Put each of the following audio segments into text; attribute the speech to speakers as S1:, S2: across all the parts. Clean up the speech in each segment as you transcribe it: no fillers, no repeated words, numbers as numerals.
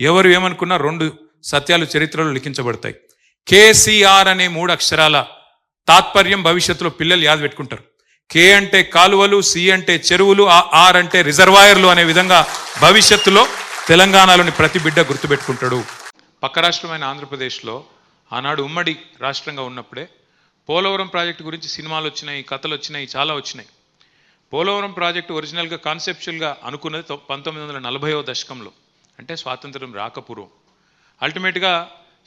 S1: ఎవరు ఏమనుకున్నా రెండు సత్యాలు చరిత్రలో లిఖించబడతాయి. కేసీఆర్ అనే 3 అక్షరాల తాత్పర్యం భవిష్యత్తులో పిల్లలు యాద పెట్టుకుంటారు. కే అంటే కాలువలు, సి అంటే చెరువులు, ఆర్ అంటే రిజర్వాయర్లు అనే విధంగా భవిష్యత్తులో తెలంగాణలోని ప్రతి బిడ్డ గుర్తుపెట్టుకుంటాడు. పక్క రాష్ట్రమైన ఆంధ్రప్రదేశ్లో ఆనాడు ఉమ్మడి రాష్ట్రంగా ఉన్నప్పుడే పోలవరం ప్రాజెక్టు గురించి సినిమాలు వచ్చినాయి, కథలు వచ్చినాయి, చాలా వచ్చినాయి. పోలవరం ప్రాజెక్టు ఒరిజినల్గా కాన్సెప్చువల్గా అనుకున్నది 1940వ దశకంలో, అంటే స్వాతంత్రం రాకపూర్వం. అల్టిమేట్గా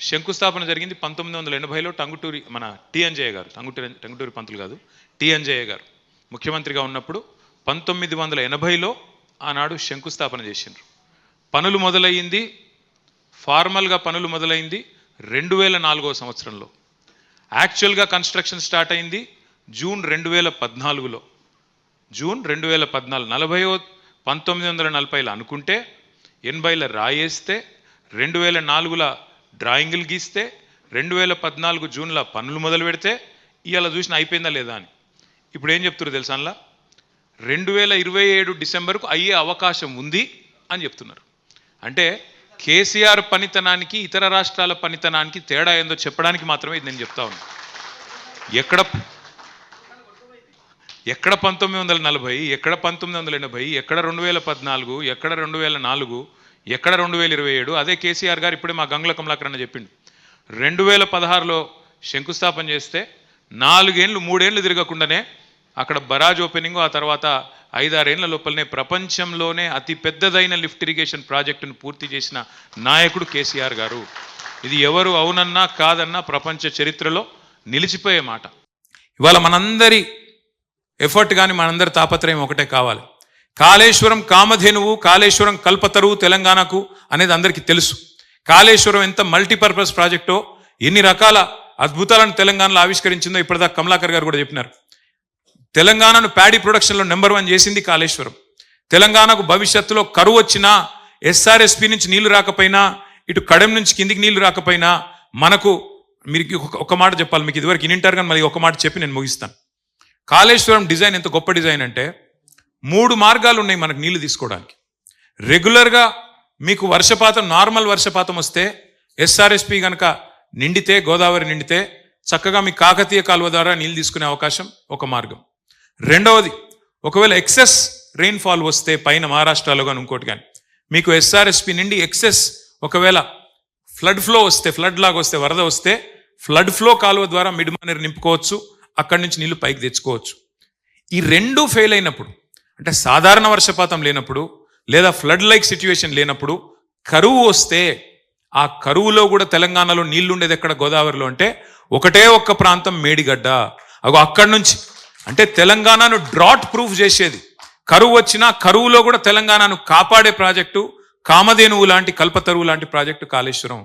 S1: శంకుస్థాపన జరిగింది 1980లో టంగుటూరి మన టి అంజయ్య గారు, టంగుటూరి పంతులు కాదు, టి అంజయ్య గారు ముఖ్యమంత్రిగా ఉన్నప్పుడు 1980లో ఆనాడు శంకుస్థాపన చేసిండ్రు. పనులు మొదలయ్యింది, ఫార్మల్గా పనులు మొదలైంది 2004వ సంవత్సరంలో. యాక్చువల్గా కన్స్ట్రక్షన్ స్టార్ట్ అయింది జూన్ 2014లో. జూన్ 2014 1940లో అనుకుంటే 80లో రాయేస్తే 2004లో డ్రాయింగులు గీస్తే 2014 జూన్లో పనులు మొదలు పెడితే ఇవాళ చూసిన అయిపోయిందా లేదా అని. ఇప్పుడు ఏం చెప్తున్నారు తెలుసా, అందులో 2027 డిసెంబర్కు అయ్యే అవకాశం ఉంది అని చెప్తున్నారు. అంటే కేసీఆర్ పనితనానికి ఇతర రాష్ట్రాల పనితనానికి తేడా ఏందో చెప్పడానికి మాత్రమే ఇది నేను చెప్తా ఉన్నాను. ఎక్కడ 1940, ఎక్కడ 1980, ఎక్కడ 2014, ఎక్కడ 2004, ఎక్కడ 2027. అదే కేసీఆర్ గారు ఇప్పుడే మా గంగుల కమలాకర్ అన్న చెప్పిండు. 2016లో శంకుస్థాపన చేస్తే 4 ఏళ్ళు 3 ఏళ్ళు తిరగకుండానే అక్కడ బరాజ్ ఓపెనింగ్, ఆ తర్వాత 5-6 ఏళ్ల లోపలనే ప్రపంచంలోనే అతి పెద్దదైన లిఫ్ట్ ఇరిగేషన్ ప్రాజెక్టును పూర్తి చేసిన నాయకుడు కేసీఆర్ గారు. ఇది ఎవరు అవునన్నా కాదన్నా ప్రపంచ చరిత్రలో నిలిచిపోయే మాట. ఇవాళ మనందరి ఎఫర్ట్ కానీ మనందరి తాపత్రయం ఒకటే కావాలి. కాళేశ్వరం కామధేనువు, కాళేశ్వరం కల్పతరువు తెలంగాణకు అనేది అందరికీ తెలుసు. కాళేశ్వరం ఎంత మల్టీపర్పస్ ప్రాజెక్టో, ఎన్ని రకాల అద్భుతాలను తెలంగాణలో ఆవిష్కరించిందో ఇప్పటిదాకా కమలాకర్ గారు కూడా చెప్పినారు. తెలంగాణను ప్యాడీ ప్రొడక్షన్లో నెంబర్ 1 చేసింది కాళేశ్వరం. తెలంగాణకు భవిష్యత్తులో కరువు వచ్చినా, ఎస్ఆర్ఎస్పి నుంచి నీళ్లు రాకపోయినా, ఇటు కడెం నుంచి కిందికి నీళ్లు రాకపోయినా మనకు, మీరు ఒక మాట చెప్పాలి, మీకు ఇదివరకు ఇనింటారు కానీ మళ్ళీ ఒక మాట చెప్పి నేను ముగిస్తాను. కాళేశ్వరం డిజైన్ ఎంత గొప్ప డిజైన్ అంటే 3 మార్గాలు ఉన్నాయి మనకు నీళ్లు తీసుకోవడానికి. రెగ్యులర్గా మీకు వర్షపాతం, నార్మల్ వర్షపాతం వస్తే ఎస్ఆర్ఎస్పి కనుక నిండితే, గోదావరి నిండితే చక్కగా మీ కాకతీయ కాలువ ద్వారా నీళ్ళు తీసుకునే అవకాశం ఒక మార్గం. రెండవది, ఒకవేళ ఎక్సెస్ రెయిన్ఫాల్ వస్తే పైన మహారాష్ట్రలో కానీ ఇంకోటి కానీ మీకు ఎస్ఆర్ఎస్పి నిండి ఎక్సెస్ ఒకవేళ ఫ్లడ్ ఫ్లో వస్తే, ఫ్లడ్ లాగా వస్తే, వరద వస్తే ఫ్లడ్ ఫ్లో కాలువ ద్వారా మిడ్మానేరు నింపుకోవచ్చు, అక్కడి నుంచి నీళ్లు పైకి తెచ్చుకోవచ్చు. ఈ 2 ఫెయిల్ అయినప్పుడు, అంటే సాధారణ వర్షపాతం లేనప్పుడు లేదా ఫ్లడ్ లైక్ సిచ్యువేషన్ లేనప్పుడు కరువు వస్తే, ఆ కరువులో కూడా తెలంగాణలో నీళ్లు ఉండేది ఎక్కడ, గోదావరిలో. అంటే ఒకటే ఒక్క ప్రాంతం మేడిగడ్డ. అక్కడి నుంచి అంటే తెలంగాణను డ్రాట్ ప్రూఫ్ చేసేది, కరువు వచ్చినా కరువులో కూడా తెలంగాణను కాపాడే ప్రాజెక్టు, కామధేనువు లాంటి, కల్పతరువు లాంటి ప్రాజెక్టు కాళేశ్వరం.